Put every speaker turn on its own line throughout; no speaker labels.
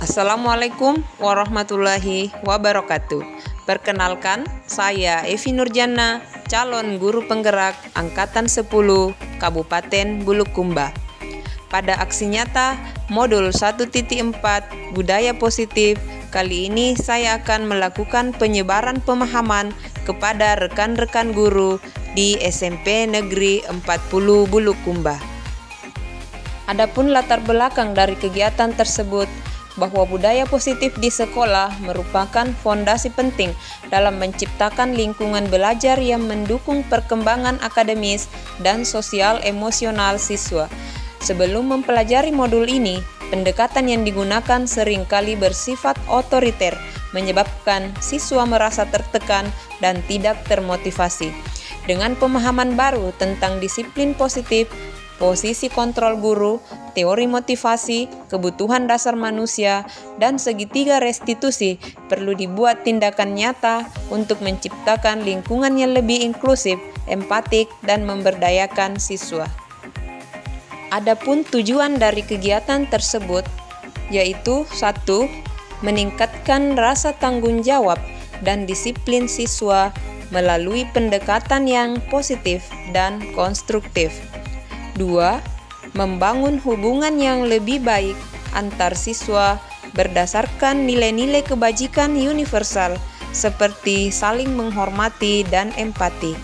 Assalamualaikum warahmatullahi wabarakatuh. Perkenalkan, saya Evi Nurjana, calon guru penggerak Angkatan 10 Kabupaten Bulukumba. Pada aksi nyata modul 1.4 Budaya Positif, kali ini saya akan melakukan penyebaran pemahaman kepada rekan-rekan guru di SMP Negeri 40 Bulukumba. Adapun latar belakang dari kegiatan tersebut, bahwa budaya positif di sekolah merupakan fondasi penting dalam menciptakan lingkungan belajar yang mendukung perkembangan akademis dan sosial emosional siswa. Sebelum mempelajari modul ini, pendekatan yang digunakan seringkali bersifat otoriter, menyebabkan siswa merasa tertekan dan tidak termotivasi. Dengan pemahaman baru tentang disiplin positif, posisi kontrol guru, teori motivasi, kebutuhan dasar manusia, dan segitiga restitusi, perlu dibuat tindakan nyata untuk menciptakan lingkungan yang lebih inklusif, empatik, dan memberdayakan siswa. Adapun tujuan dari kegiatan tersebut yaitu 1. Meningkatkan rasa tanggung jawab dan disiplin siswa melalui pendekatan yang positif dan konstruktif. 2. Membangun hubungan yang lebih baik antar siswa berdasarkan nilai-nilai kebajikan universal seperti saling menghormati dan empati.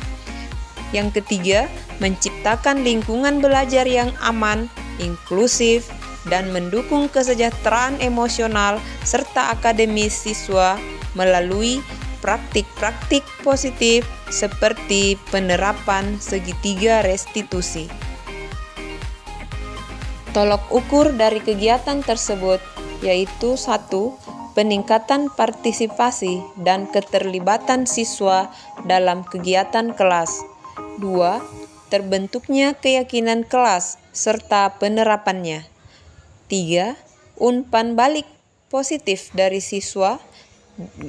Yang ketiga, menciptakan lingkungan belajar yang aman, inklusif, dan mendukung kesejahteraan emosional serta akademis siswa melalui praktik-praktik positif seperti penerapan segitiga restitusi. Tolok ukur dari kegiatan tersebut yaitu 1. Peningkatan partisipasi dan keterlibatan siswa dalam kegiatan kelas. 2. Terbentuknya keyakinan kelas serta penerapannya. 3. Umpan balik positif dari siswa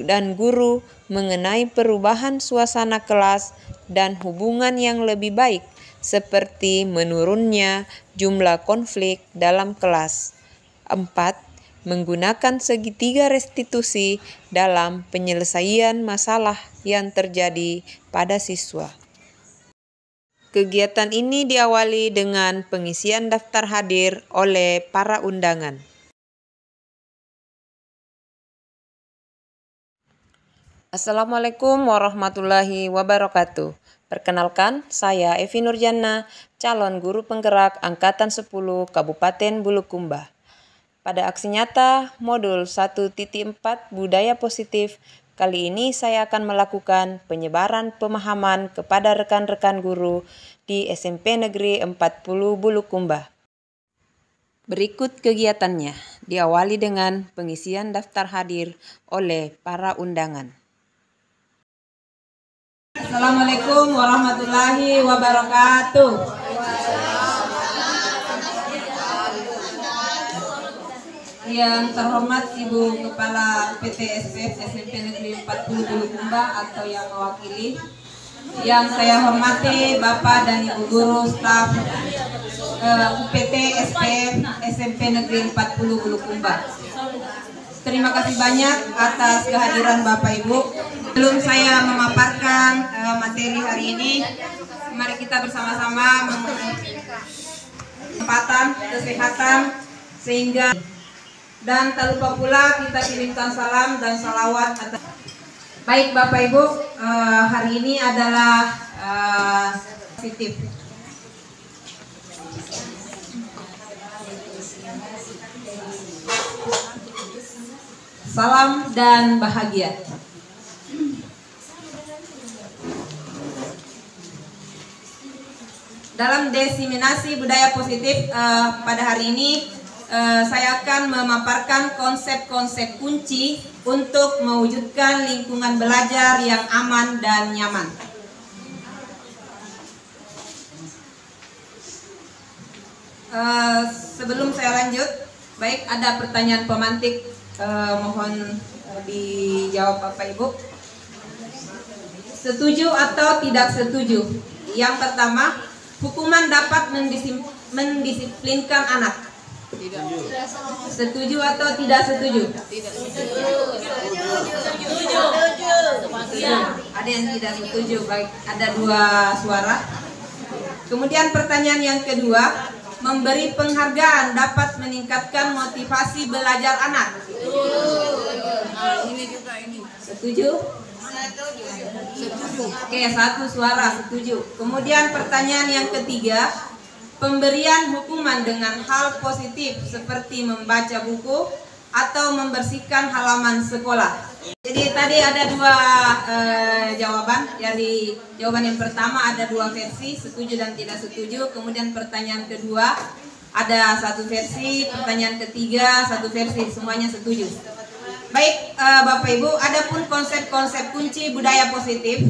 dan guru mengenai perubahan suasana kelas dan hubungan yang lebih baik seperti menurunnya jumlah konflik dalam kelas. 4. Menggunakan segitiga restitusi dalam penyelesaian masalah yang terjadi pada siswa. Kegiatan ini diawali dengan pengisian daftar hadir oleh para undangan. Assalamualaikum warahmatullahi wabarakatuh. Perkenalkan, saya Evi Nurjana, calon guru penggerak Angkatan 10 Kabupaten Bulukumba. Pada aksi nyata modul 1.4 Budaya Positif, kali ini saya akan melakukan penyebaran pemahaman kepada rekan-rekan guru di SMP Negeri 40 Bulukumba. Berikut kegiatannya, diawali dengan pengisian daftar hadir oleh para undangan.
Assalamualaikum warahmatullahi wabarakatuh. Yang terhormat Ibu Kepala PTSP SMP Negeri 40 Bulukumba atau yang mewakili. Yang saya hormati Bapak dan Ibu Guru staf UPT SPM SMP Negeri 40 Bulukumba. Terima kasih banyak atas kehadiran Bapak Ibu. Sebelum saya memaparkan materi hari ini, mari kita bersama-sama kesempatan, kesehatan, sehingga dan tak lupa pula kita kirimkan salam dan salawat atas. Baik Bapak Ibu, hari ini adalah positif. Salam dan bahagia. Dalam diseminasi budaya positif pada hari ini, saya akan memaparkan konsep-konsep kunci untuk mewujudkan lingkungan belajar yang aman dan nyaman. Sebelum saya lanjut, baik ada pertanyaan pemantik, mohon dijawab Bapak Ibu. Setuju atau tidak setuju? Yang pertama, hukuman dapat mendisiplinkan anak. Setuju atau tidak setuju? Ada yang tidak setuju. Baik, ada 2 suara. Kemudian pertanyaan yang kedua, memberi penghargaan dapat meningkatkan motivasi belajar anak. Setuju? Oke, 1 suara setuju. Kemudian pertanyaan yang ketiga, pemberian hukuman dengan hal positif seperti membaca buku atau membersihkan halaman sekolah. Jadi tadi ada 2 jawaban. Dari jawaban yang pertama ada 2 versi, setuju dan tidak setuju. Kemudian pertanyaan kedua ada 1 versi, pertanyaan ketiga 1 versi, semuanya setuju. Baik, Bapak Ibu, adapun konsep-konsep kunci budaya positif,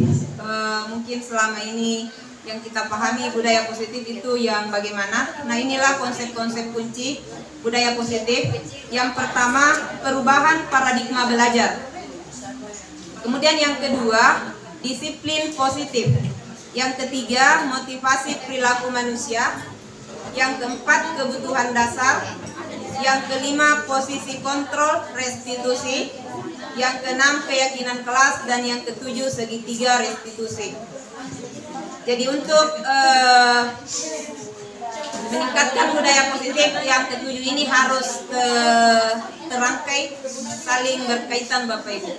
mungkin selama ini yang kita pahami budaya positif itu yang bagaimana. Nah, inilah konsep-konsep kunci budaya positif. Yang pertama, perubahan paradigma belajar. Kemudian yang kedua, disiplin positif. Yang ketiga, motivasi perilaku manusia. Yang keempat, kebutuhan dasar. Yang kelima, posisi kontrol restitusi. Yang keenam, keyakinan kelas. Dan yang ketujuh, segitiga restitusi. Jadi untuk meningkatkan budaya positif, yang ketujuh ini harus terangkai, saling berkaitan Bapak Ibu.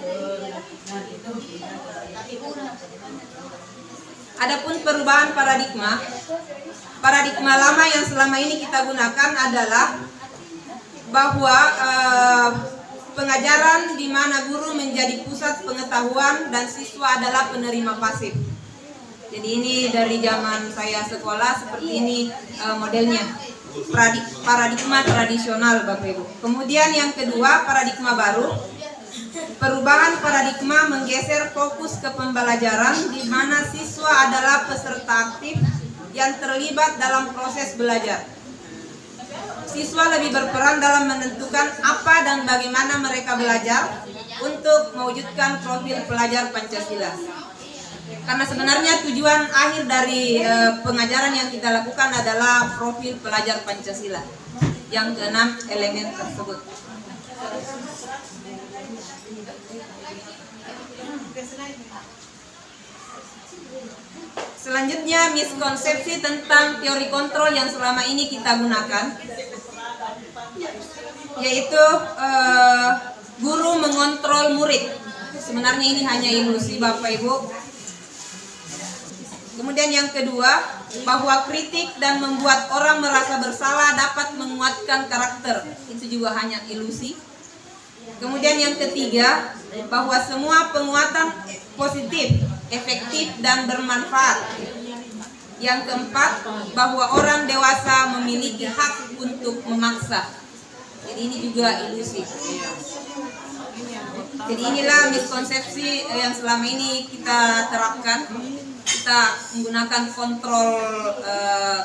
Adapun perubahan paradigma, paradigma lama yang selama ini kita gunakan adalah bahwa pengajaran di mana guru menjadi pusat pengetahuan dan siswa adalah penerima pasif. Jadi ini dari zaman saya sekolah seperti ini modelnya, paradigma tradisional Bapak Ibu. Kemudian yang kedua, paradigma baru. Perubahan paradigma menggeser fokus ke pembelajaran di mana siswa adalah peserta aktif yang terlibat dalam proses belajar. Siswa lebih berperan dalam menentukan apa dan bagaimana mereka belajar untuk mewujudkan profil pelajar Pancasila. Karena sebenarnya tujuan akhir dari pengajaran yang kita lakukan adalah profil pelajar Pancasila. Yang keenam elemen tersebut. Selanjutnya, miskonsepsi tentang teori kontrol yang selama ini kita gunakan, yaitu guru mengontrol murid. Sebenarnya ini hanya ilusi Bapak Ibu. Kemudian yang kedua, bahwa kritik dan membuat orang merasa bersalah dapat menguatkan karakter. Itu juga hanya ilusi. Kemudian yang ketiga, bahwa semua penguatan positif, efektif dan bermanfaat. Yang keempat, bahwa orang dewasa memiliki hak untuk memaksa. Jadi ini juga ilusi. Jadi inilah miskonsepsi yang selama ini kita terapkan. Kita menggunakan kontrol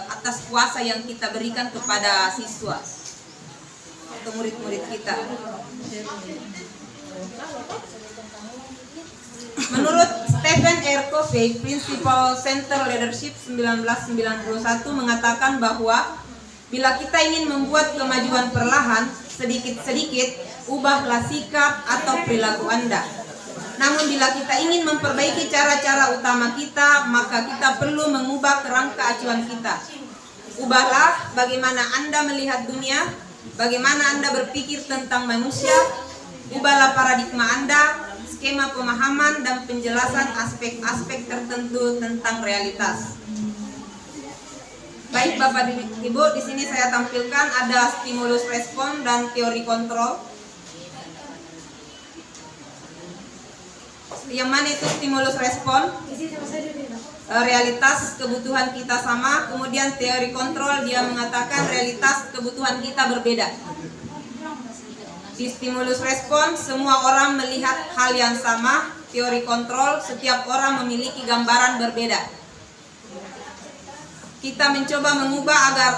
atas kuasa yang kita berikan kepada siswa atau murid-murid kita. Menurut Stephen R. Covey, Principal Center Leadership 1991 mengatakan bahwa bila kita ingin membuat kemajuan perlahan, sedikit-sedikit, ubahlah sikap atau perilaku Anda. Namun bila kita ingin memperbaiki cara-cara utama kita, maka kita perlu mengubah kerangka acuan kita. Ubahlah bagaimana Anda melihat dunia, bagaimana Anda berpikir tentang manusia, ubahlah paradigma Anda, skema pemahaman dan penjelasan aspek-aspek tertentu tentang realitas. Baik Bapak Ibu, di sini saya tampilkan ada stimulus respon dan teori kontrol. Yang mana itu stimulus respon? Realitas kebutuhan kita sama. Kemudian teori kontrol, dia mengatakan realitas kebutuhan kita berbeda. Di stimulus respon, semua orang melihat hal yang sama. Teori kontrol, setiap orang memiliki gambaran berbeda. Kita mencoba mengubah agar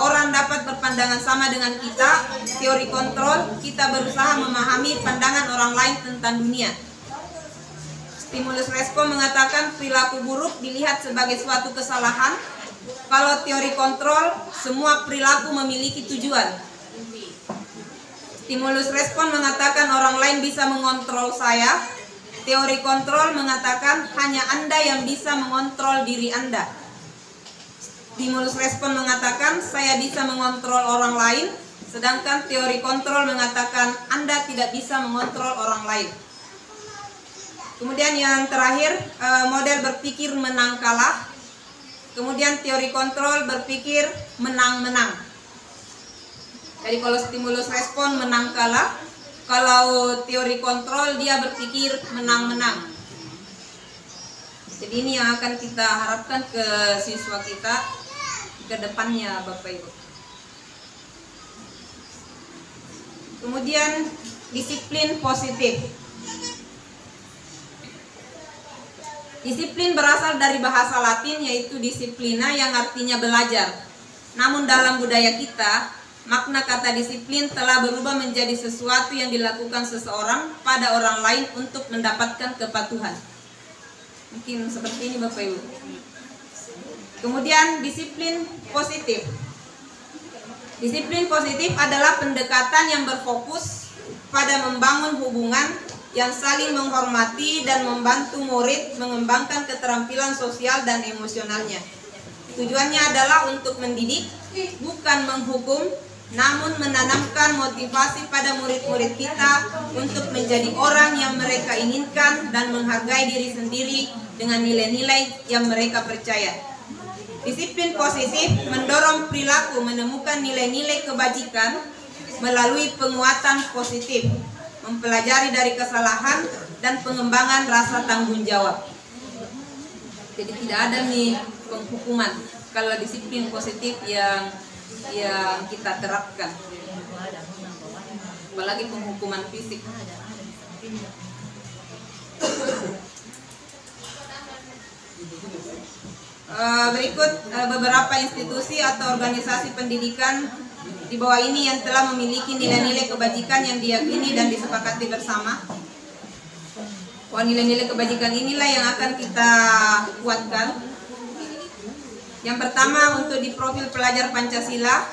orang dapat berpandangan sama dengan kita. Teori kontrol, kita berusaha memahami pandangan orang lain tentang dunia. Stimulus respon mengatakan perilaku buruk dilihat sebagai suatu kesalahan Kalau teori kontrol, semua perilaku memiliki tujuan. Stimulus respon mengatakan orang lain bisa mengontrol saya. Teori kontrol mengatakan hanya Anda yang bisa mengontrol diri Anda. Stimulus respon mengatakan saya bisa mengontrol orang lain, sedangkan teori kontrol mengatakan Anda tidak bisa mengontrol orang lain. Kemudian yang terakhir, model berpikir menang kalah. Kemudian teori kontrol berpikir menang-menang. Jadi kalau stimulus respon menang kalah, kalau teori kontrol dia berpikir menang-menang. Jadi ini yang akan kita harapkan ke siswa kita ke depannya, Bapak Ibu. Kemudian disiplin positif. Disiplin berasal dari bahasa Latin yaitu disiplina yang artinya belajar. Namun dalam budaya kita, makna kata disiplin telah berubah menjadi sesuatu yang dilakukan seseorang pada orang lain untuk mendapatkan kepatuhan. Mungkin seperti ini Bapak Ibu. Kemudian disiplin positif. Disiplin positif adalah pendekatan yang berfokus pada membangun hubungan yang saling menghormati dan membantu murid mengembangkan keterampilan sosial dan emosionalnya. Tujuannya adalah untuk mendidik, bukan menghukum, namun menanamkan motivasi pada murid-murid kita untuk menjadi orang yang mereka inginkan dan menghargai diri sendiri dengan nilai-nilai yang mereka percaya. Disiplin positif mendorong perilaku menemukan nilai-nilai kebajikan melalui penguatan positif, mempelajari dari kesalahan dan pengembangan rasa tanggung jawab. Jadi tidak ada nih penghukuman kalau disiplin positif yang kita terapkan, apalagi penghukuman fisik. Berikut beberapa institusi atau organisasi pendidikan di bawah ini yang telah memiliki nilai-nilai kebajikan yang diyakini dan disepakati bersama. Nilai-nilai kebajikan inilah yang akan kita kuatkan. Yang pertama untuk di profil pelajar Pancasila,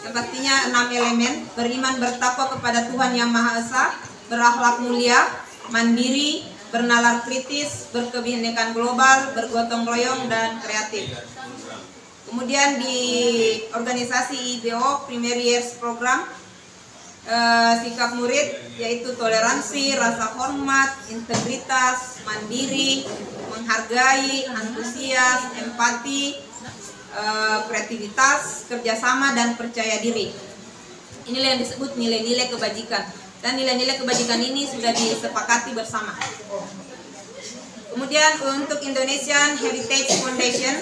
yang pastinya 6 elemen: beriman bertakwa kepada Tuhan Yang Maha Esa, berakhlak mulia, mandiri, bernalar kritis, berkebinekaan global, bergotong royong, dan kreatif. Kemudian di organisasi IBO Primary Years Program, sikap murid yaitu toleransi, rasa hormat, integritas, mandiri, menghargai, antusias, empati, kreativitas, kerjasama, dan percaya diri. Inilah yang disebut nilai-nilai kebajikan. Dan nilai-nilai kebajikan ini sudah disepakati bersama. Kemudian untuk Indonesian Heritage Foundation,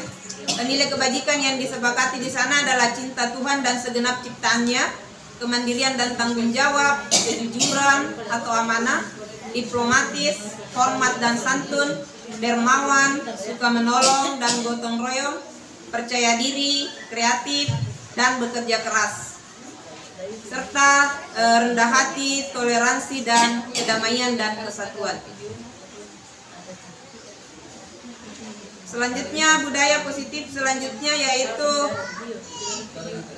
nilai kebajikan yang disepakati di sana adalah cinta Tuhan dan segenap ciptaannya, kemandirian dan tanggung jawab, kejujuran atau amanah, diplomatis, hormat dan santun, dermawan, suka menolong dan gotong royong, percaya diri, kreatif, dan bekerja keras, serta rendah hati, toleransi, dan kedamaian dan kesatuan. Selanjutnya budaya positif selanjutnya yaitu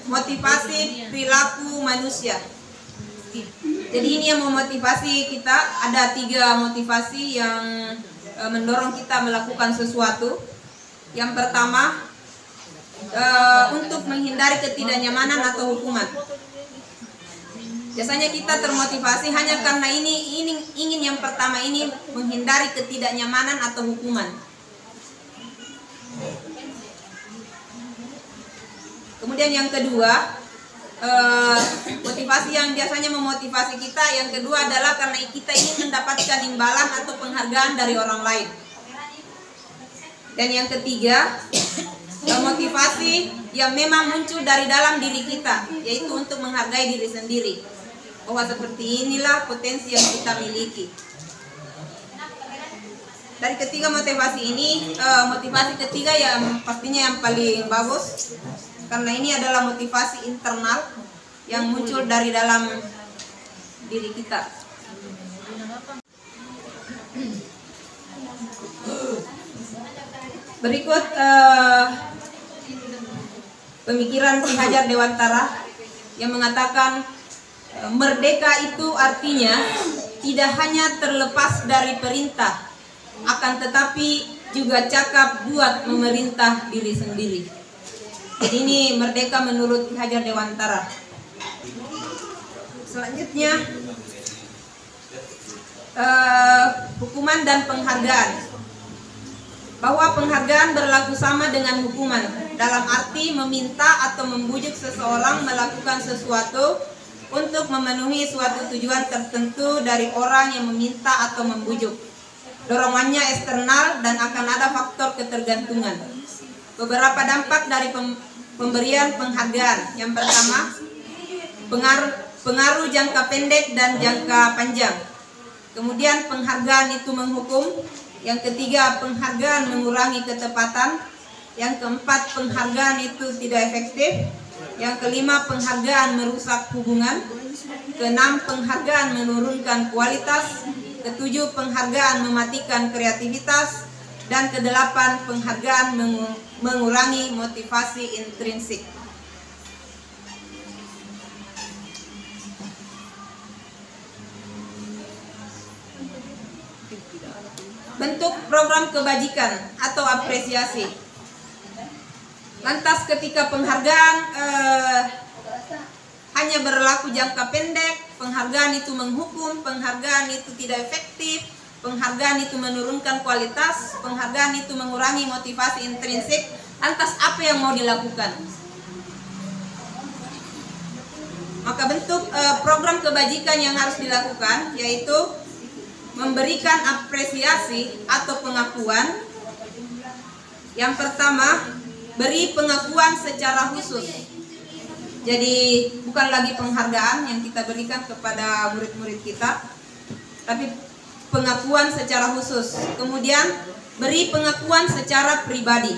motivasi perilaku manusia. Jadi ini yang memotivasi kita. Ada 3 motivasi yang mendorong kita melakukan sesuatu. Yang pertama, untuk menghindari ketidaknyamanan atau hukuman. Biasanya kita termotivasi hanya karena ingin yang pertama ini, menghindari ketidaknyamanan atau hukuman. Kemudian yang kedua, motivasi yang biasanya memotivasi kita, yang kedua adalah karena kita ingin mendapatkan imbalan atau penghargaan dari orang lain. Dan yang ketiga, motivasi yang memang muncul dari dalam diri kita, yaitu untuk menghargai diri sendiri, bahwa seperti inilah potensi yang kita miliki. Dari ketiga motivasi ini, motivasi ketiga yang pastinya yang paling bagus, karena ini adalah motivasi internal yang muncul dari dalam diri kita. Berikut pemikiran Ki Hajar Dewantara yang mengatakan merdeka itu artinya tidak hanya terlepas dari perintah, akan tetapi juga cakap buat memerintah diri sendiri. Jadi ini merdeka menurut Ki Hajar Dewantara. Selanjutnya hukuman dan penghargaan. Bahwa penghargaan berlaku sama dengan hukuman, dalam arti meminta atau membujuk seseorang melakukan sesuatu untuk memenuhi suatu tujuan tertentu dari orang yang meminta atau membujuk. Dorongannya eksternal dan akan ada faktor ketergantungan. Beberapa dampak dari pemberian penghargaan. Yang pertama, pengaruh jangka pendek dan jangka panjang. Kemudian penghargaan itu menghukum. Yang ketiga, penghargaan mengurangi ketepatan. Yang keempat, penghargaan itu tidak efektif. Yang kelima, penghargaan merusak hubungan. Keenam, penghargaan menurunkan kualitas. Ketujuh, penghargaan mematikan kreativitas. Dan kedelapan, penghargaan mengurangi motivasi intrinsik. Bentuk program kebajikan atau apresiasi. Lantas ketika penghargaan hanya berlaku jangka pendek, penghargaan itu menghukum, penghargaan itu tidak efektif, penghargaan itu menurunkan kualitas, penghargaan itu mengurangi motivasi intrinsik, lantas apa yang mau dilakukan? Maka bentuk program kebajikan yang harus dilakukan yaitu memberikan apresiasi atau pengakuan. Yang pertama, beri pengakuan secara khusus. Jadi bukan lagi penghargaan yang kita berikan kepada murid-murid kita, tapi pengakuan secara khusus. Kemudian beri pengakuan secara pribadi.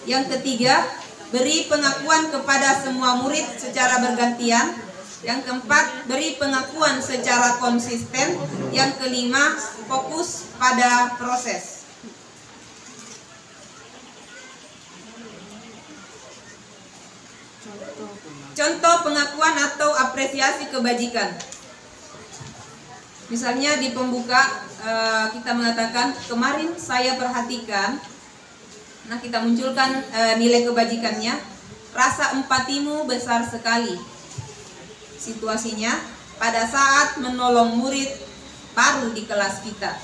Yang ketiga, beri pengakuan kepada semua murid secara bergantian. Yang keempat, beri pengakuan secara konsisten. Yang kelima, fokus pada proses. Contoh pengakuan atau apresiasi kebajikan. Misalnya di pembuka kita mengatakan, kemarin saya perhatikan. Nah, kita munculkan nilai kebajikannya. Rasa empatimu besar sekali. Situasinya pada saat menolong murid baru di kelas kita.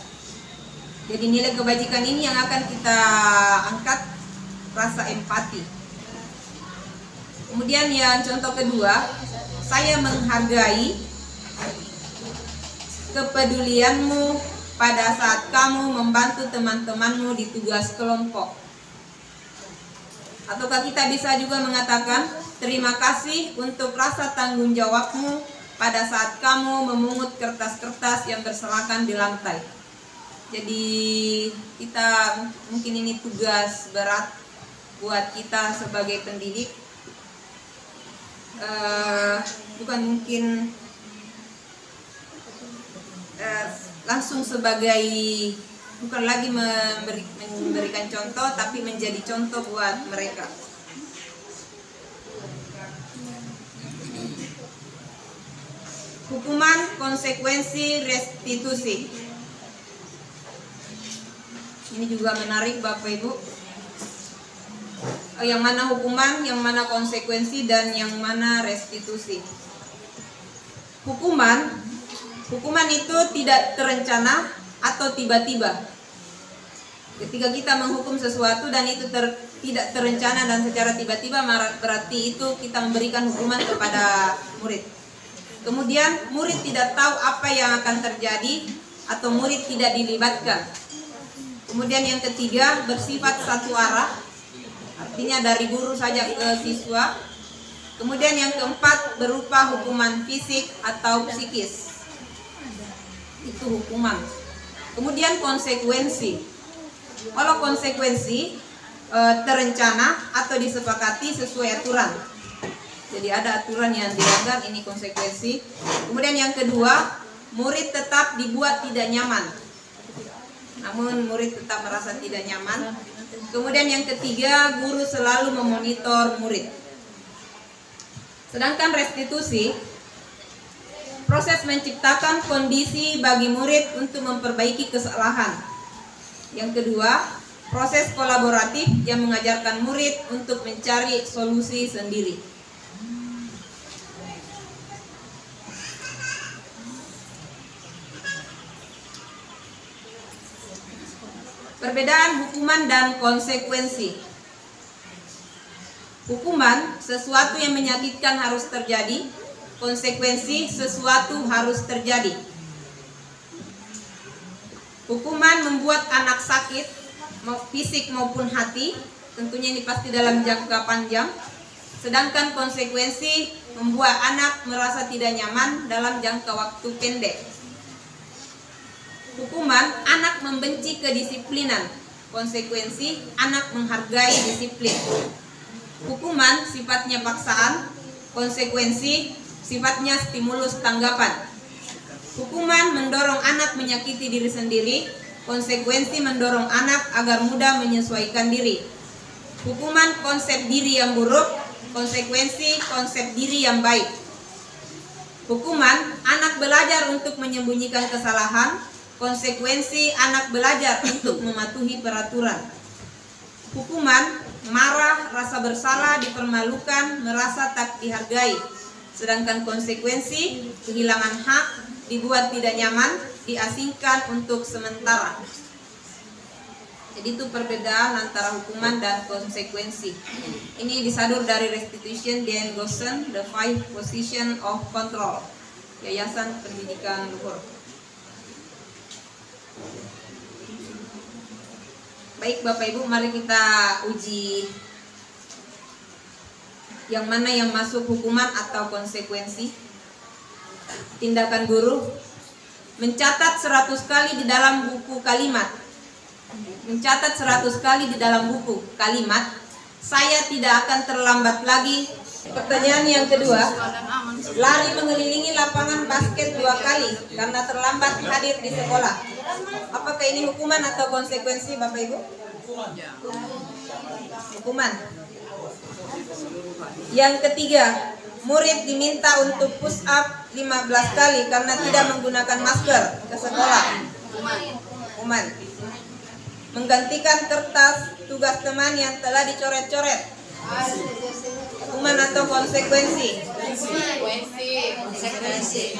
Jadi nilai kebajikan ini yang akan kita angkat, rasa empati. Kemudian yang contoh kedua, saya menghargai kepedulianmu pada saat kamu membantu teman-temanmu di tugas kelompok. Ataukah kita bisa juga mengatakan, terima kasih untuk rasa tanggung jawabmu pada saat kamu memungut kertas-kertas yang berserakan di lantai. Jadi kita mungkin ini tugas berat buat kita sebagai pendidik. Bukan mungkin langsung sebagai, bukan lagi memberikan contoh, tapi menjadi contoh buat mereka. Hukuman, konsekuensi, restitusi. Ini juga menarik Bapak Ibu. Yang mana hukuman, yang mana konsekuensi, dan yang mana restitusi. Hukuman itu tidak terencana atau tiba-tiba. Ketika kita menghukum sesuatu dan itu tidak terencana dan secara tiba-tiba, berarti itu kita memberikan hukuman kepada murid. Kemudian murid tidak tahu apa yang akan terjadi atau murid tidak dilibatkan. Kemudian yang ketiga, bersifat satu arah, artinya dari guru saja ke siswa. Kemudian yang keempat, berupa hukuman fisik atau psikis. Itu hukuman. Kemudian konsekuensi. Kalau konsekuensi terencana atau disepakati sesuai aturan. Jadi ada aturan yang dilanggar, ini konsekuensi. Kemudian yang kedua, murid tetap dibuat tidak nyaman. Namun murid tetap merasa tidak nyaman. Kemudian yang ketiga, guru selalu memonitor murid. Sedangkan restitusi, proses menciptakan kondisi bagi murid untuk memperbaiki kesalahan. Yang kedua, proses kolaboratif yang mengajarkan murid untuk mencari solusi sendiri. Perbedaan hukuman dan konsekuensi. Hukuman, sesuatu yang menyakitkan harus terjadi. Konsekuensi, sesuatu harus terjadi. Hukuman membuat anak sakit, fisik maupun hati. Tentunya ini pasti dalam jangka panjang. Sedangkan konsekuensi membuat anak merasa tidak nyaman dalam jangka waktu pendek. Hukuman, anak membenci kedisiplinan. Konsekuensi, anak menghargai disiplin. Hukuman sifatnya paksaan. Konsekuensi sifatnya stimulus tanggapan. Hukuman mendorong anak menyakiti diri sendiri. Konsekuensi mendorong anak agar mudah menyesuaikan diri. Hukuman konsep diri yang buruk. Konsekuensi konsep diri yang baik. Hukuman, anak belajar untuk menyembunyikan kesalahan. Konsekuensi, anak belajar untuk mematuhi peraturan. Hukuman, marah, rasa bersalah, dipermalukan, merasa tak dihargai. Sedangkan konsekuensi, kehilangan hak, dibuat tidak nyaman, diasingkan untuk sementara. Jadi itu perbedaan antara hukuman dan konsekuensi. Ini disadur dari Restitution Dan Gossen, The Five Position of Control, Yayasan Pendidikan Luhur. Baik Bapak Ibu, mari kita uji yang mana yang masuk hukuman atau konsekuensi. Tindakan guru, mencatat 100 kali di dalam buku kalimat. Mencatat 100 kali di dalam buku kalimat, saya tidak akan terlambat lagi. Pertanyaan yang kedua, lari mengelilingi lapangan basket 2 kali karena terlambat hadir di sekolah. Apakah ini hukuman atau konsekuensi Bapak Ibu? Hukuman. Yang ketiga, murid diminta untuk push up 15 kali karena tidak menggunakan masker ke sekolah. Hukuman. Menggantikan kertas tugas teman yang telah dicoret-coret. Hukuman atau konsekuensi? Konsekuensi.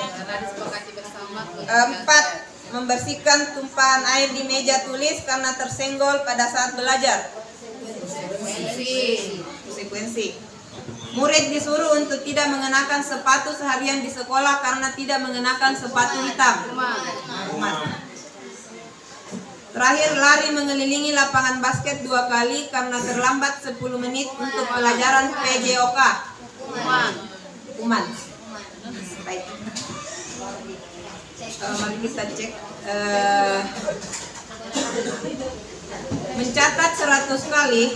4. Membersihkan tumpahan air di meja tulis karena tersenggol pada saat belajar. Konsekuensi. Murid disuruh untuk tidak mengenakan sepatu seharian di sekolah karena tidak mengenakan sepatu hitam. Hukuman. Terakhir, lari mengelilingi lapangan basket 2 kali karena terlambat 10 menit untuk pelajaran PJOK. Hukuman. Baik. Mari kita cek. Mencatat 100 kali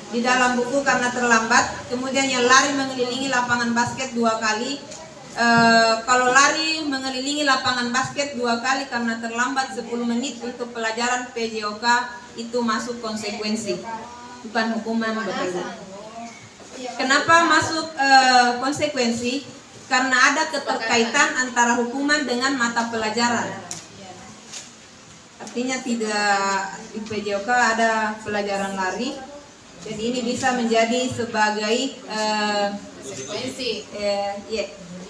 di dalam buku karena terlambat, kemudian yang lari mengelilingi lapangan basket 2 kali. Kalau lari mengelilingi lapangan basket 2 kali karena terlambat 10 menit untuk pelajaran PJOK, itu masuk konsekuensi, bukan hukuman Bapak Ibu. Kenapa masuk konsekuensi? Karena ada keterkaitan antara hukuman dengan mata pelajaran. Artinya tidak di PJOK ada pelajaran lari, jadi ini bisa menjadi sebagai konsekuensi.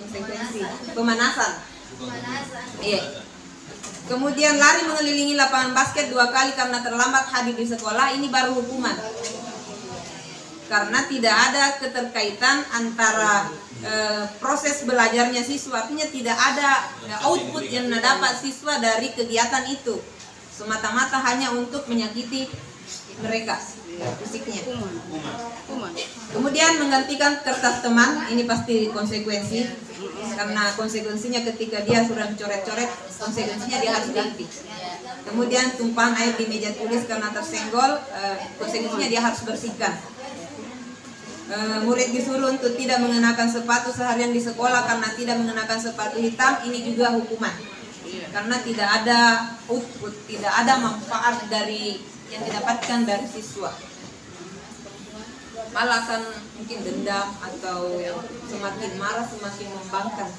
Konsekuensi pemanasan. Iya. Kemudian lari mengelilingi lapangan basket 2 kali karena terlambat hadir di sekolah, ini baru hukuman. Karena tidak ada keterkaitan antara proses belajarnya siswa, artinya tidak ada output yang dapat siswa dari kegiatan itu, semata-mata hanya untuk menyakiti mereka fisiknya. Kemudian menggantikan kertas teman, ini pasti konsekuensi, karena konsekuensinya ketika dia sudah coret-coret, konsekuensinya dia harus ganti. Kemudian tumpahan air di meja tulis karena tersenggol, konsekuensinya dia harus bersihkan. Murid disuruh untuk tidak mengenakan sepatu seharian di sekolah karena tidak mengenakan sepatu hitam, ini juga hukuman. Karena tidak ada output, tidak ada manfaat dari yang didapatkan dari siswa. malah akan mungkin dendam atau semakin marah, semakin membangkang.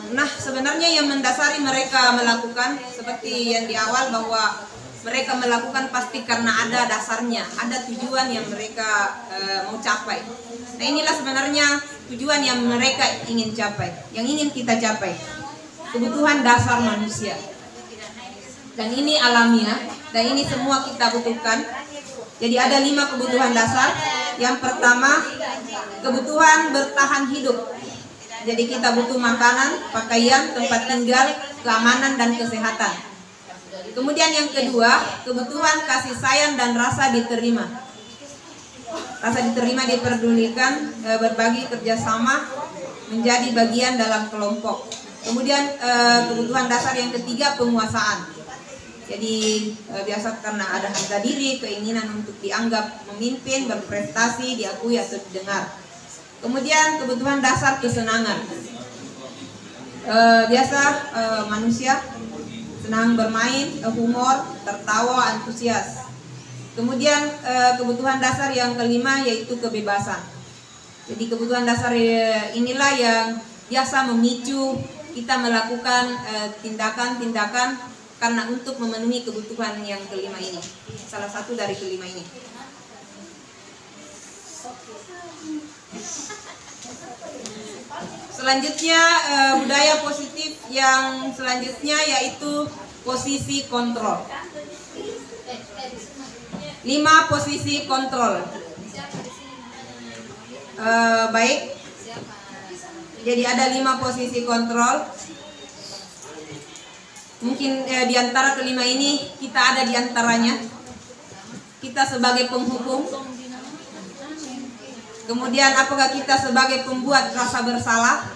Nah, sebenarnya yang mendasari mereka melakukan seperti yang di awal, bahwa mereka melakukan pasti karena ada dasarnya, ada tujuan yang mereka mau capai. Nah, inilah sebenarnya tujuan yang mereka ingin capai, yang ingin kita capai. Kebutuhan dasar manusia. Dan ini alamiah, dan ini semua kita butuhkan. Jadi ada 5 kebutuhan dasar. Yang pertama, kebutuhan bertahan hidup. Jadi kita butuh makanan, pakaian, tempat tinggal, keamanan, dan kesehatan. Kemudian yang kedua, kebutuhan kasih sayang dan rasa diterima. Rasa diterima, diperdulikan, berbagi, kerjasama, menjadi bagian dalam kelompok. Kemudian kebutuhan dasar yang ketiga, penguasaan. Jadi biasa karena ada harga diri, keinginan untuk dianggap memimpin, berprestasi, diakui atau didengar. Kemudian kebutuhan dasar kesenangan. Biasa manusia senang bermain, humor, tertawa, antusias. Kemudian kebutuhan dasar yang kelima yaitu kebebasan. Jadi kebutuhan dasar inilah yang biasa memicu kita melakukan tindakan-tindakan karena untuk memenuhi kebutuhan yang kelima ini. Salah satu dari kelima ini. Selanjutnya budaya positif yang selanjutnya yaitu posisi kontrol. 5 posisi kontrol. Baik. Jadi ada 5 posisi kontrol. Mungkin di antara kelima ini kita ada di antaranya. Kita sebagai penghukum. Kemudian apakah kita sebagai pembuat rasa bersalah?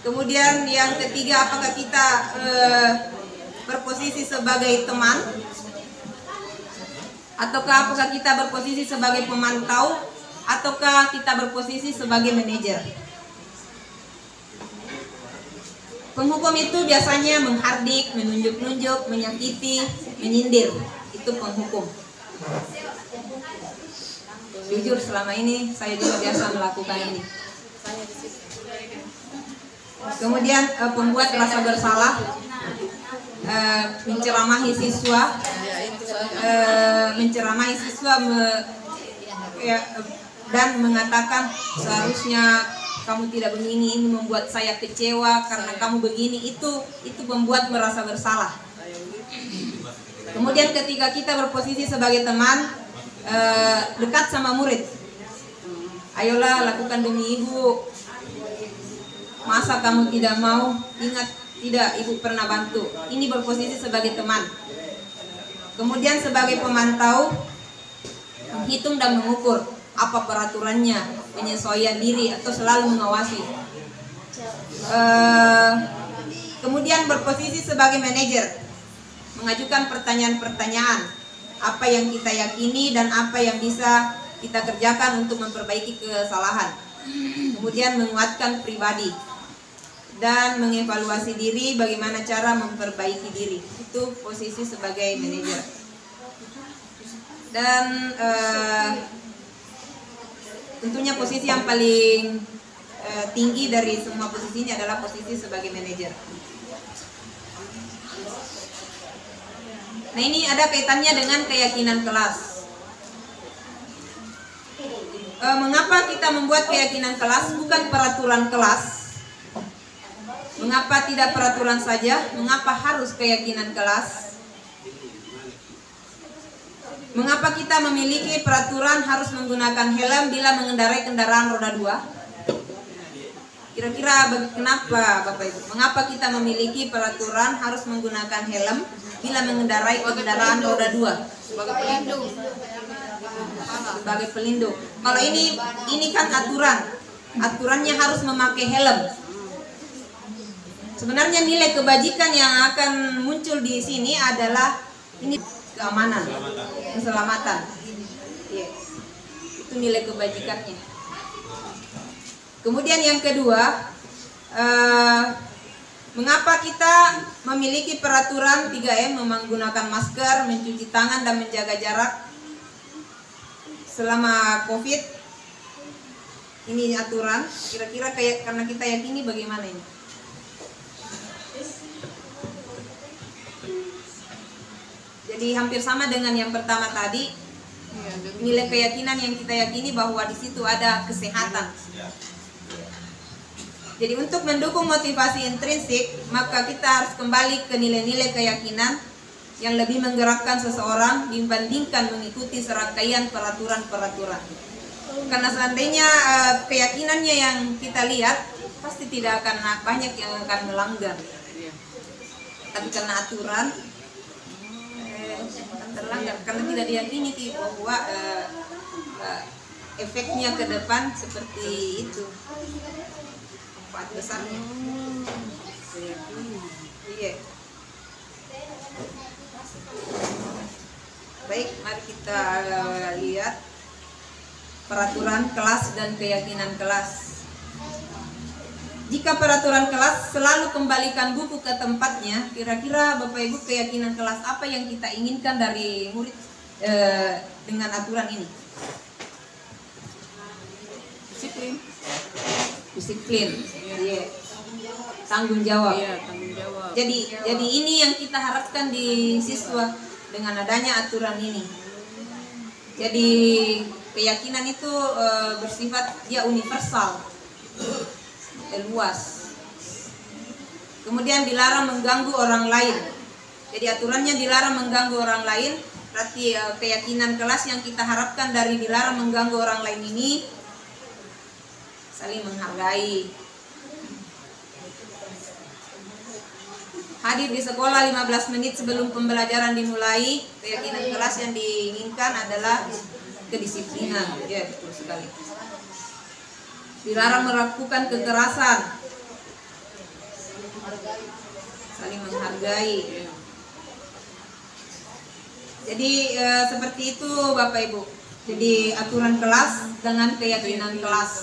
Kemudian yang ketiga, apakah kita berposisi sebagai teman? Ataukah apakah kita berposisi sebagai pemantau? Ataukah kita berposisi sebagai manajer? Penghukum itu biasanya menghardik, menunjuk-nunjuk, menyakiti, menyindir. Itu penghukum. Jujur selama ini saya juga biasa melakukan ini. Kemudian pembuat rasa bersalah, menceramahi siswa, dan mengatakan seharusnya kamu tidak begini, ini membuat saya kecewa karena kamu begini. Itu membuat merasa bersalah. Kemudian ketika kita berposisi sebagai teman, dekat sama murid, ayolah lakukan demi ibu, masa kamu tidak mau, ingat tidak ibu pernah bantu. Ini berposisi sebagai teman. Kemudian sebagai pemantau, menghitung dan mengukur apa peraturannya, penyesuaian diri atau selalu mengawasi. Kemudian berposisi sebagai manajer, mengajukan pertanyaan-pertanyaan, apa yang kita yakini dan apa yang bisa kita kerjakan untuk memperbaiki kesalahan. Kemudian menguatkan pribadi dan mengevaluasi diri, bagaimana cara memperbaiki diri. Itu posisi sebagai manajer. Dan tentunya posisi yang paling tinggi dari semua posisi ini adalah posisi sebagai manajer. Nah, ini ada kaitannya dengan keyakinan kelas. Mengapa kita membuat keyakinan kelas, bukan peraturan kelas? Mengapa tidak peraturan saja? Mengapa harus keyakinan kelas? Mengapa kita memiliki peraturan harus menggunakan helm bila mengendarai kendaraan roda 2? Kira-kira kenapa Bapak Ibu? Mengapa kita memiliki peraturan harus menggunakan helm bila mengendarai kendaraan roda 2? Sebagai pelindung. Sebagai pelindung. Kalau ini kan aturan. Aturannya harus memakai helm. Sebenarnya nilai kebajikan yang akan muncul di sini adalah ini keamanan, keselamatan. Ya. Itu nilai kebajikannya. Kemudian yang kedua, Mengapa kita memiliki peraturan 3M, menggunakan masker, mencuci tangan, dan menjaga jarak selama COVID? Ini aturan, kira-kira kayak karena kita yakini bagaimana ini? Jadi hampir sama dengan yang pertama tadi, nilai keyakinan yang kita yakini bahwa di situ ada kesehatan. Jadi untuk mendukung motivasi intrinsik, maka kita harus kembali ke nilai-nilai keyakinan yang lebih menggerakkan seseorang dibandingkan mengikuti serangkaian peraturan-peraturan. Karena seandainya keyakinannya yang kita lihat, pasti tidak akan banyak yang akan melanggar. Tapi karena aturan, akan terlanggar. Karena tidak diyakini bahwa efeknya ke depan seperti itu. Manfaat besarnya. Iya. Baik, mari kita lihat peraturan kelas dan keyakinan kelas. Jika peraturan kelas selalu kembalikan buku ke tempatnya, kira-kira Bapak Ibu keyakinan kelas apa yang kita inginkan dari murid dengan aturan ini? Disiplin. Yeah. Tanggung jawab. Jadi ini yang kita harapkan di siswa dengan adanya aturan ini. Jadi keyakinan itu bersifat dia universal, luas. Kemudian dilarang mengganggu orang lain. Jadi aturannya dilarang mengganggu orang lain. Berarti keyakinan kelas yang kita harapkan dari dilarang mengganggu orang lain ini saling menghargai. Hadir di sekolah 15 menit sebelum pembelajaran dimulai. Keyakinan kelas yang diinginkan adalah kedisiplinan. Ya, betul sekali. Dilarang melakukan kekerasan. Saling menghargai. Jadi seperti itu Bapak Ibu. Jadi aturan kelas dengan keyakinan kelas.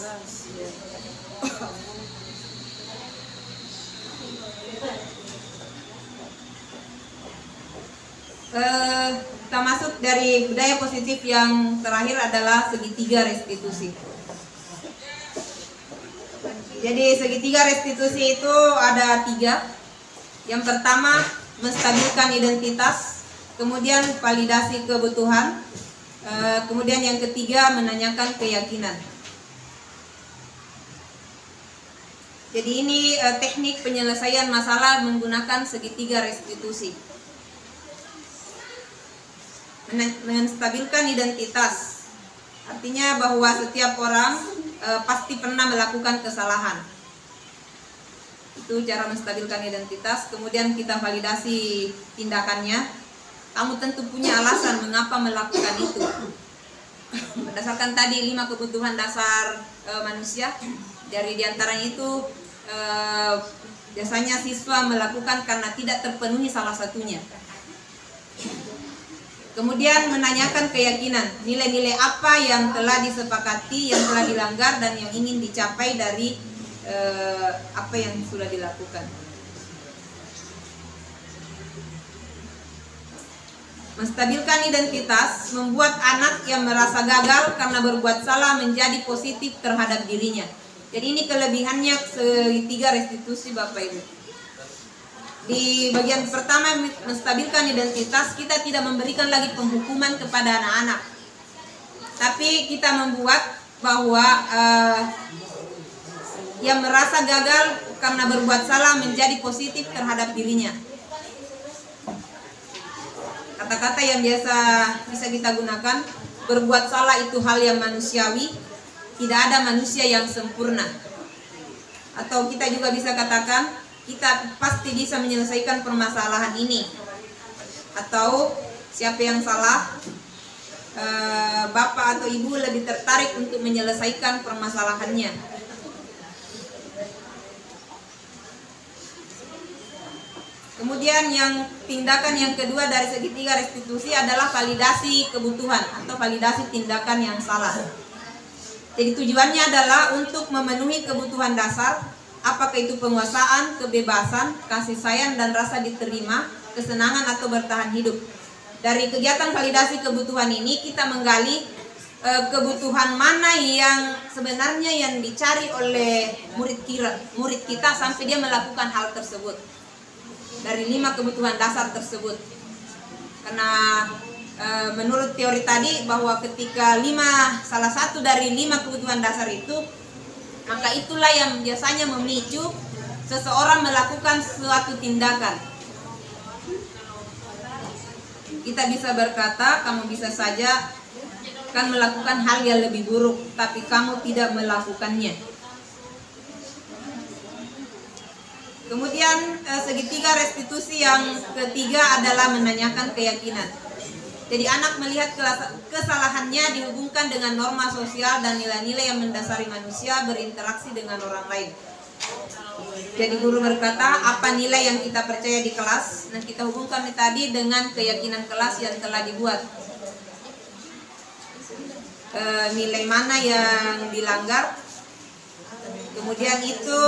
Kita masuk dari budaya positif yang terakhir adalah segitiga restitusi. Jadi segitiga restitusi itu ada 3. Yang pertama menstabilkan identitas, kemudian validasi kebutuhan, kemudian yang ketiga menanyakan keyakinan. Jadi ini teknik penyelesaian masalah menggunakan segitiga restitusi. Menstabilkan identitas artinya bahwa setiap orang pasti pernah melakukan kesalahan. Itu cara menstabilkan identitas. Kemudian kita validasi tindakannya. Kamu tentu punya alasan mengapa melakukan itu. Berdasarkan tadi 5 kebutuhan dasar manusia. Dari diantaranya itu biasanya siswa melakukan karena tidak terpenuhi salah satunya. Kemudian menanyakan keyakinan, nilai-nilai apa yang telah disepakati, yang telah dilanggar dan yang ingin dicapai dari apa yang sudah dilakukan. Menstabilkan identitas membuat anak yang merasa gagal karena berbuat salah menjadi positif terhadap dirinya. Jadi ini kelebihannya segitiga restitusi Bapak Ibu. Di bagian pertama menstabilkan identitas, kita tidak memberikan lagi penghukuman kepada anak-anak, tapi kita membuat bahwa yang merasa gagal karena berbuat salah menjadi positif terhadap dirinya. Kata-kata yang biasa bisa kita gunakan, berbuat salah itu hal yang manusiawi, tidak ada manusia yang sempurna. Atau kita juga bisa katakan, kita pasti bisa menyelesaikan permasalahan ini. Atau siapa yang salah, bapak atau ibu lebih tertarik untuk menyelesaikan permasalahannya. Kemudian yang tindakan yang kedua dari segitiga restitusi adalah validasi kebutuhan atau validasi tindakan yang salah. Jadi tujuannya adalah untuk memenuhi kebutuhan dasar. apakah itu penguasaan, kebebasan, kasih sayang dan rasa diterima, kesenangan atau bertahan hidup. Dari kegiatan validasi kebutuhan ini kita menggali kebutuhan mana yang sebenarnya yang dicari oleh murid kita sampai dia melakukan hal tersebut. Dari 5 kebutuhan dasar tersebut. Karena menurut teori tadi bahwa ketika salah satu dari 5 kebutuhan dasar itu, maka itulah yang biasanya memicu seseorang melakukan suatu tindakan. Kita bisa berkata, kamu bisa saja kan melakukan hal yang lebih buruk, tapi kamu tidak melakukannya. Kemudian segitiga restitusi yang ketiga adalah menanyakan keyakinan. Jadi anak melihat kesalahannya dihubungkan dengan norma sosial dan nilai-nilai yang mendasari manusia berinteraksi dengan orang lain. Jadi guru berkata, apa nilai yang kita percaya di kelas? Nah, kita hubungkan tadi dengan keyakinan kelas yang telah dibuat. Nilai mana yang dilanggar, kemudian itu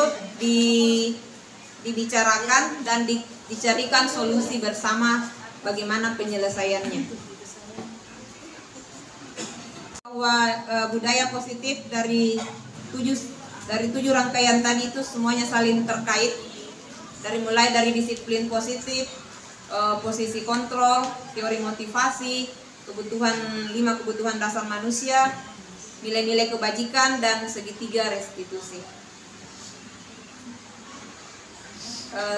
dibicarakan dan dicarikan solusi bersama bagaimana penyelesaiannya. Bahwa budaya positif dari 7 rangkaian tadi itu semuanya saling terkait, mulai dari disiplin positif, posisi kontrol, teori motivasi, 5 kebutuhan dasar manusia, nilai-nilai kebajikan, dan segitiga restitusi.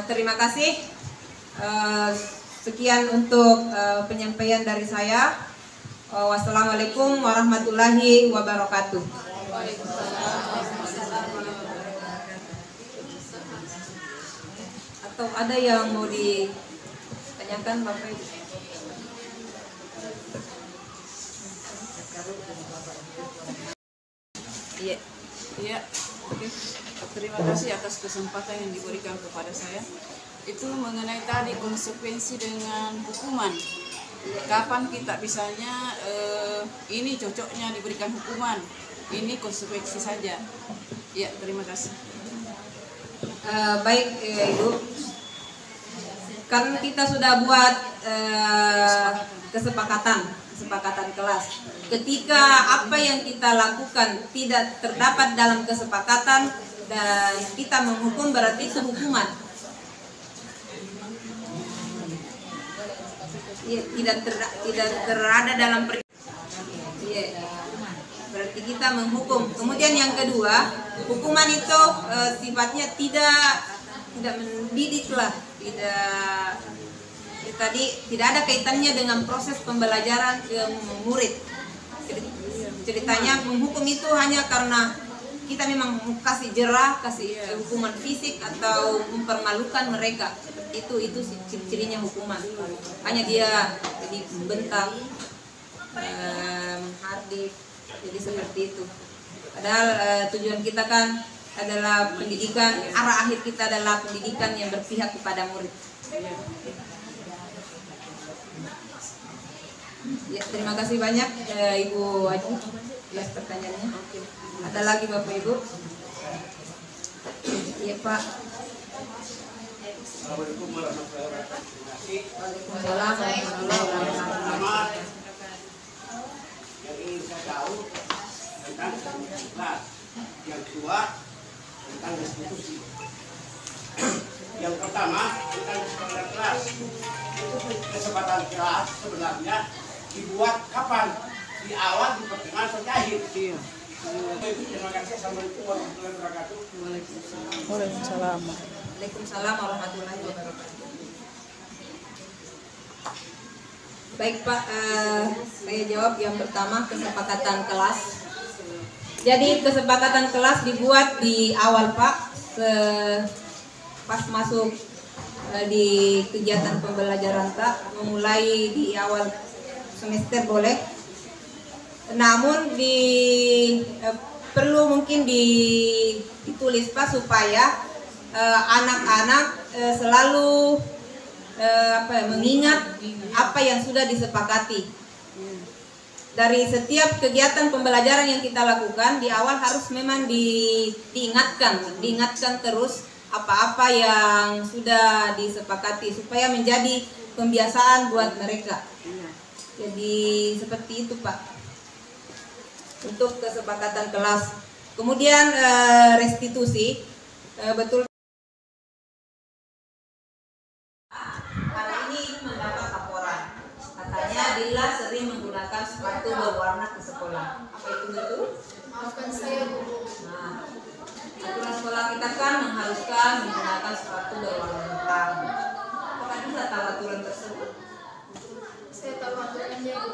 Terima kasih. Sekian untuk penyampaian dari saya. Wassalamualaikum warahmatullahi wabarakatuh. Atau ada yang mau ditanyakan Bapak Ibu?
Iya. Iya. Oke. Terima kasih atas kesempatan yang diberikan kepada saya. Itu mengenai tadi konsekuensi dengan hukuman. Kapan kita bisanya ini cocoknya diberikan hukuman, ini konsekuensi saja. Ya, terima kasih.
Baik Ibu, kan kita sudah buat kesepakatan kelas. Ketika apa yang kita lakukan tidak terdapat dalam kesepakatan dan kita menghukum, berarti itu hukuman. Ya, tidak terada dalam ya, berarti kita menghukum. Kemudian yang kedua, hukuman itu sifatnya tidak mendidik lah, tidak ada kaitannya dengan proses pembelajaran ke murid. Ceritanya menghukum itu hanya karena kita memang kasih jerah, kasih hukuman fisik atau mempermalukan mereka. Itu ciri-cirinya hukuman. Hanya dia jadi bentak, hardik, jadi seperti itu. Padahal tujuan kita kan adalah pendidikan, arah akhir kita adalah pendidikan yang berpihak kepada murid. Ya, terima kasih banyak Ibu Haji atas pertanyaannya. Ada lagi Bapak Ibu? Iya Pak.
Assalamualaikum warahmatullahi wabarakatuh.
Waalaikumsalam warahmatullahi wabarakatuh.
Yang ingin saya tahu tentang kelas. Yang kedua tentang restitusi. Yang pertama tentang kesepakatan kelas. Itu kesepakatan kelas sebenarnya dibuat kapan? Di awal, di pertengahan, atau di akhir? Iya. Terima kasih. Assalamualaikum warahmatullahi wabarakatuh.
Waalaikumsalam.
Waalaikumsalam warahmatullahi wabarakatuh. Baik Pak, saya jawab yang pertama, kesepakatan kelas. Jadi kesepakatan kelas dibuat di awal Pak, pas masuk di kegiatan pembelajaran Pak, memulai di awal semester boleh. Namun perlu mungkin ditulis Pak supaya anak-anak selalu mengingat apa yang sudah disepakati. dari setiap kegiatan pembelajaran yang kita lakukan di awal harus memang diingatkan terus apa-apa yang sudah disepakati supaya menjadi pembiasaan buat mereka. Jadi seperti itu Pak untuk kesepakatan kelas. Kemudian restitusi, betul hari ini mendapat laporan katanya Dila sering menggunakan sepatu berwarna ke sekolah. Apa itu betul?
Maafkan saya, Bu.
Nah, aturan sekolah kita kan mengharuskan menggunakan sepatu berwarna hitam. Apakah Dila tahu aturan tersebut?
Saya tahu aturannya, Bu.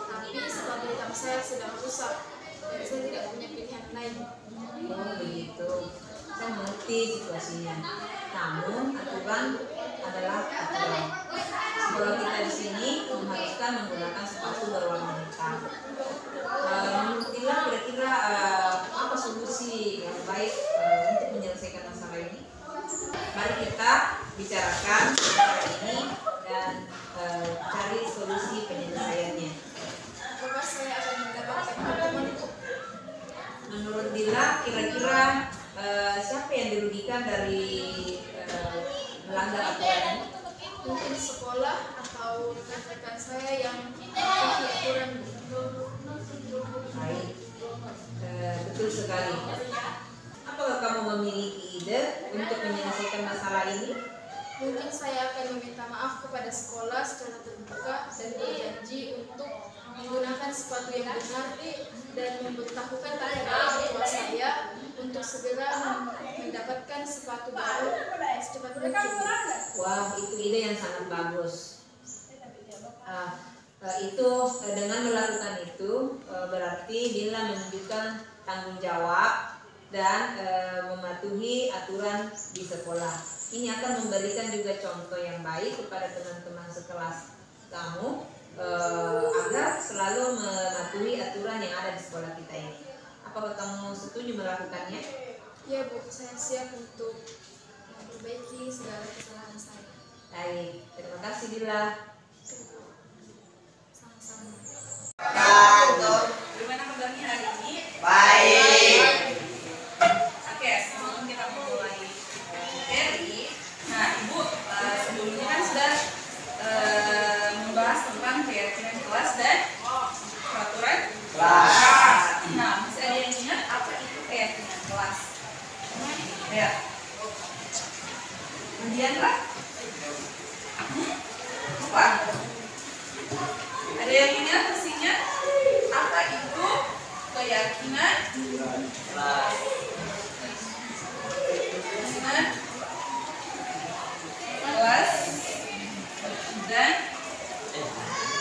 Tapi sepatu hitam saya sedang rusak dan saya tidak punya pilihan lain.
Oh begitu, saya mengerti situasinya. Namun aturan adalah aturan. Sekolah kita di sini mengharuskan menggunakan sepatu berwarna hitam. Menurut Dila kira-kira apa solusi yang baik untuk menyelesaikan masalah ini? Mari kita bicarakan masalah ini dan cari solusi penyelesaiannya.
Apakah saya akan mendapatkan hukuman, Bu?
Menurut Dila kira-kira siapa yang dirugikan dari melanggar aturan ini?
Mungkin sekolah atau rekan-rekan saya yang mengikuti aturan, Bu.
Baik, betul sekali. Apakah kamu memiliki ide untuk menyelesaikan masalah ini?
Mungkin saya akan meminta maaf kepada sekolah secara terbuka dan berjanji untuk menggunakan sepatu yang benar dan memberitahukan kepada orang tua saya untuk segera mendapatkan sepatu baru secepat mungkin.
Wah, itu ide yang sangat bagus. Itu dengan melakukan itu berarti Dila menunjukkan tanggung jawab dan mematuhi aturan di sekolah. Ini akan memberikan juga contoh yang baik kepada teman-teman sekelas kamu agar selalu mematuhi aturan yang ada di sekolah kita ini. Apakah kamu setuju melakukannya?
Ya, Bu, saya siap untuk memperbaiki segala kesalahan saya.
Baik, terima kasih Dila.
Sama-sama.
Gimana kabarnya hari ini?
Baik.
Oke, sebelum kita mulai materi, nah Ibu sebelumnya kan sudah membahas tentang keyakinan kelas dan peraturan kelas. Nah, masih ada yang ingat apa itu keyakinan kelas? Ya. Kemudian Pak? Apa? Ada yang ingat pastinya apa itu keyakinan kelas dan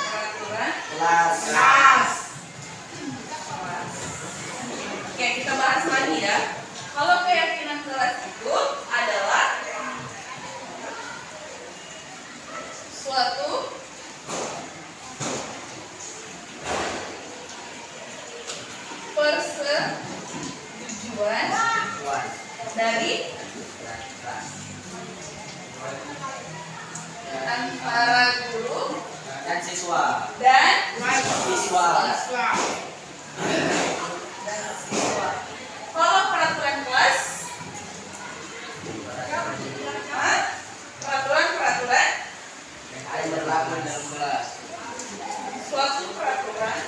peraturan kelas. Oke, kita bahas lagi ya. Kalau keyakinan kelas itu adalah suatu persetujuan dari antara guru
Dan siswa.
dan
Siswa.
siswa. Kalau peraturan kelas, peraturan
Yang berlaku dalam kelas.
suatu peraturan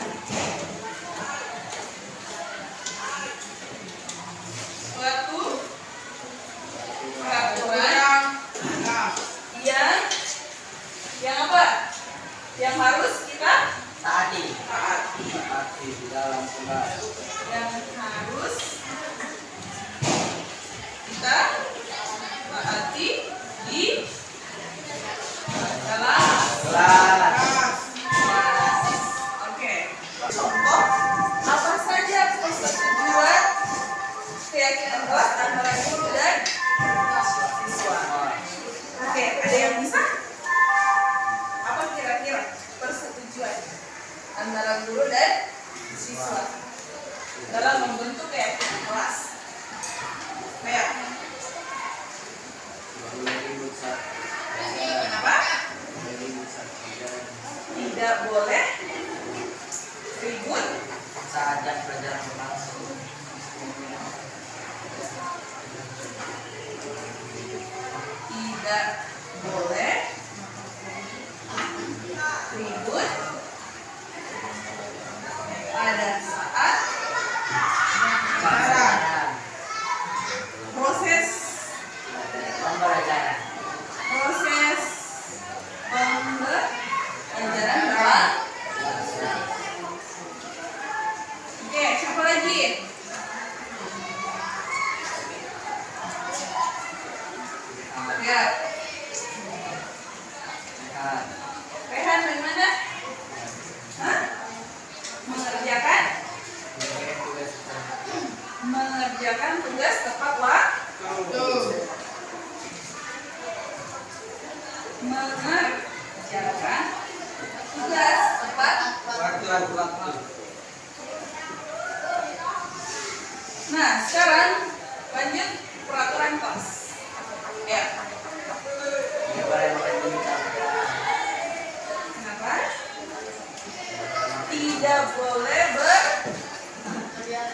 yang apa? Yang harus kita
Taati.
taati.
Taati di dalam kelas.
Yang harus kita taati di dalam
Kelas.
Oke. Contoh apa saja persetujuan keyakinan kelas antara guru dan siswa? Oke, ada yang bisa? Apa kira-kira persetujuan antara guru dan siswa dalam membentuk keyakinan kelas? Kayak kenapa? Tidak boleh ribut
tidak boleh ribut pada saat proses pembelajaran dalam. Oke, siapa lagi? Ya. Rehan dari mana? Hah? Mengerjakan tugas tepat waktu. Mengerjakan tugas tepat waktu. Nah, sekarang lanjut peraturan kelas. Ya. Kenapa? Tidak boleh bertegang.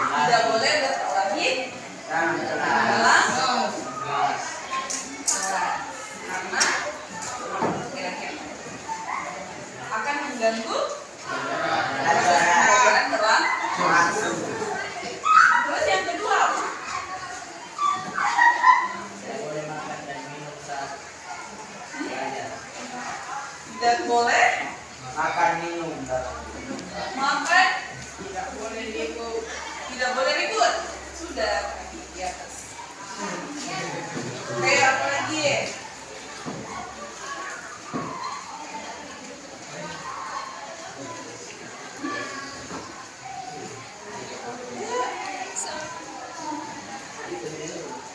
Tidak boleh berkelahi dalam kelas karena akan mengganggu pembelajaran berlangsung. Terus yang kedua apa? Tidak boleh
makan minum.
Makan tidak boleh ribut. Tidak boleh ribut. Sudah di atas. Kayak apa lagi?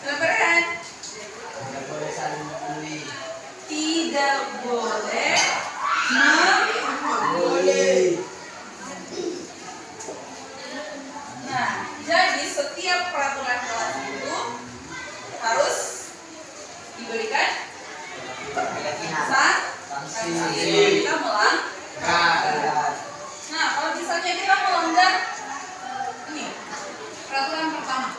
Kenapa Rehan?
Tidak boleh saling membuli.
Tidak boleh
Boleh.
Nah, jadi setiap peraturan kelas itu harus diberikan sanksi kita melanggar. Nah, kalau misalnya kita melanggar ini peraturan pertama,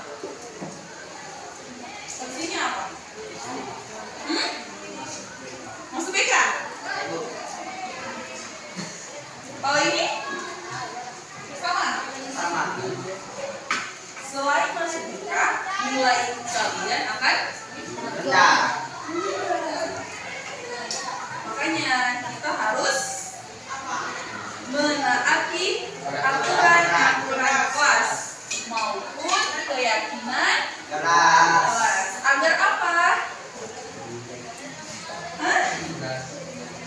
sanksinya apa? Masuk BK? Kalau ini sama. Selain masuk BK, nilai kalian akan rendah. Makanya kita harus menaati aturan kelas maupun keyakinan kelas. Agar apa? Hah?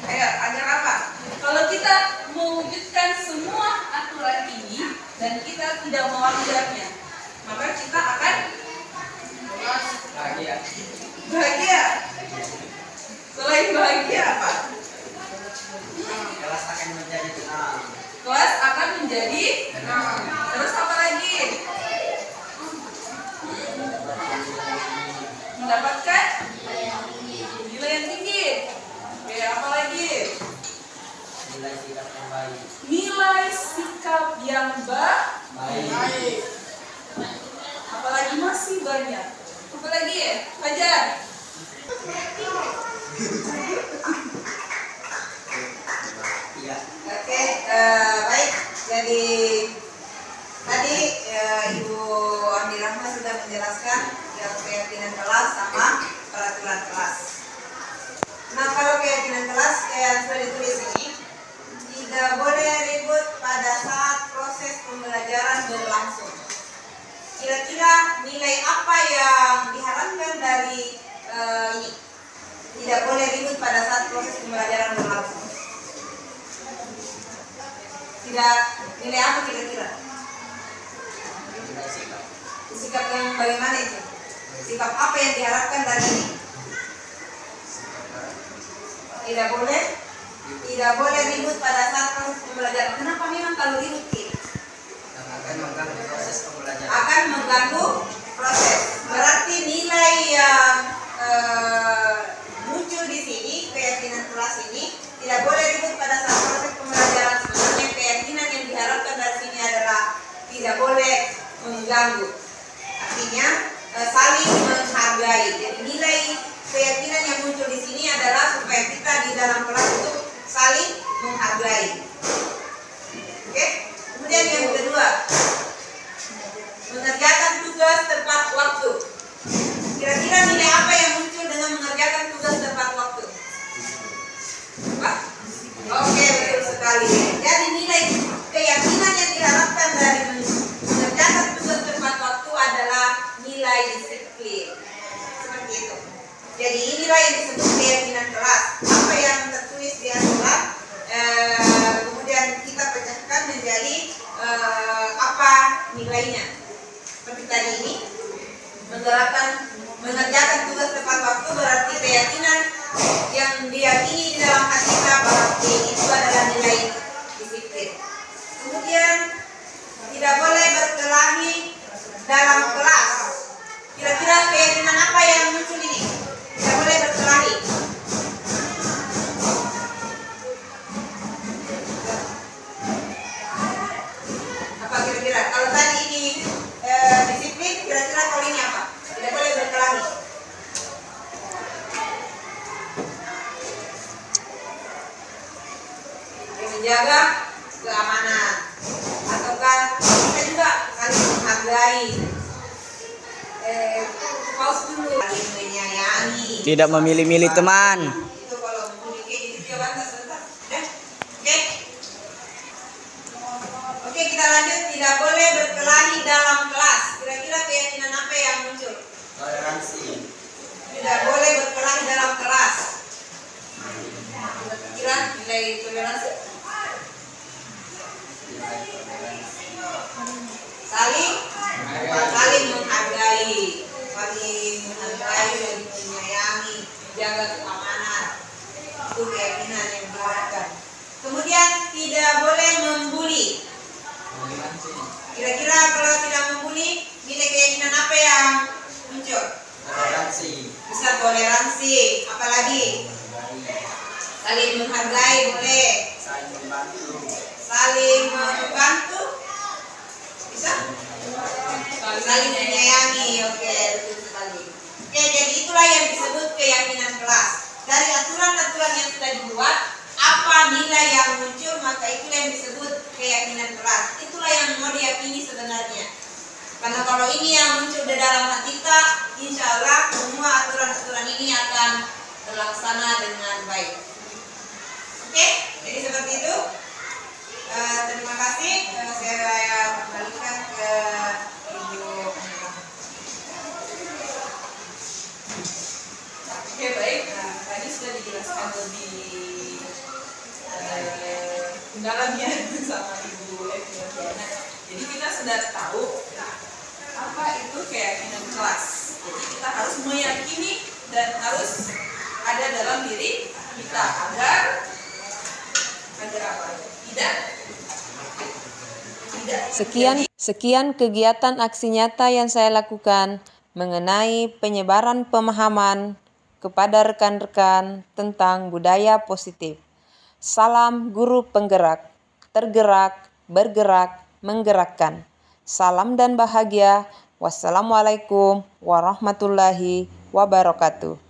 Ayo, agar apa? Kalau kita mewujudkan semua aturan ini dan kita tidak melanggarnya, maka kita akan bahagia. Selain bahagia apa?
Kelas akan menjadi tenang.
Kelas akan menjadi tenang. Terus apa lagi? Mendapatkan nilai yang tinggi. Oke, apa lagi?
Nilai sikap yang baik.
Nilai sikap yang baik. Apalagi masih banyak. Apa lagi ya? Fajar.
Iya.
Oke, baik. Jadi tadi Ibu Andi Rahma sudah menjelaskan yang keyakinan kelas sama peraturan kelas. Nah, kalau keyakinan kelas yang sudah ditulis ini, tidak boleh ribut pada saat proses pembelajaran berlangsung. Kira-kira nilai apa yang diharapkan dari ini? Tidak boleh ribut pada saat proses pembelajaran berlangsung. Tidak, nilai apa kira-kira? Sikap yang bagaimana itu? Sikap apa yang diharapkan dari ini? Tidak boleh ribut pada saat proses pembelajaran. Kenapa memang kalau ribut
akan mengganggu proses pembelajaran?
akan mengganggu mengganggu. Artinya saling menghargai. Jadi nilai keyakinan yang muncul di sini adalah supaya kita di dalam kelas itu saling menghargai. Oke? Kemudian yang kedua, mengerjakan tugas tepat waktu. Kira-kira nilai apa yang muncul dengan mengerjakan tugas tepat waktu? Pak? Oke, betul sekali. Jadi nilai keyakinan yang diharapkan dari mengerjakan tugas tepat waktu adalah nilai disiplin. Seperti itu. Jadi inilah yang disebut keyakinan kelas. Apa yang tertulis di aturan, kemudian kita pecahkan menjadi apa nilainya. Seperti tadi ini, mengerjakan tugas tepat waktu berarti keyakinan yang diyakini di dalam hati kita berarti itu adalah nilai disiplin. Kemudian tidak boleh berkelahi dalam kelas. Kira-kira keyakinan apa yang muncul ini? Tidak boleh berkelahi. Apa kira-kira? Kalau tadi ini disiplin, kira-kira kalau ini apa? Tidak boleh berkelahi. Menjaga keamanan, ataukah kita juga saling menghargai, pause dulu, saling menyayangi,
Tidak memilih-milih teman.
itu kalau memiliki gitu jawaban sebentar. Oke, kita lanjut. Tidak boleh berkelahi dalam kelas. Kira-kira keyakinan apa yang muncul?
Toleransi.
Tidak boleh berkelahi dalam kelas. Kira nilai toleransi? Saling menghargai, dan menyayangi, menjaga keamanan. Itu keyakinan yang diharapkan. Kemudian tidak boleh membuli. Kira-kira kalau tidak membuli, nilai keyakinan apa yang muncul?
Toleransi.
Bisa toleransi, apalagi saling menghargai boleh,
Saling membantu.
saling membantu, bisa, saling menyayangi. Oke, betul sekali. Oke, jadi itulah yang disebut keyakinan kelas. Dari aturan-aturan yang sudah dibuat, apa nilai yang muncul, maka itulah yang disebut keyakinan kelas. Itulah yang mau diyakini sebenarnya. Karena kalau ini yang muncul di dalam hati kita, insya Allah semua aturan-aturan ini akan terlaksana dengan baik. Oke, jadi seperti itu. Terima kasih. Saya kembalikan ke Ibu.
Oke, baik. Nah, tadi sudah dijelaskan lebih dalamnya sama Ibu Eviana. Jadi kita sudah tahu apa itu keyakinan kelas. Jadi kita harus meyakini dan harus ada dalam diri kita agar apa? Tidak.
Sekian kegiatan aksi nyata yang saya lakukan mengenai penyebaran pemahaman kepada rekan-rekan tentang budaya positif. Salam guru penggerak, tergerak, bergerak, menggerakkan. Salam dan bahagia. Wassalamualaikum warahmatullahi wabarakatuh.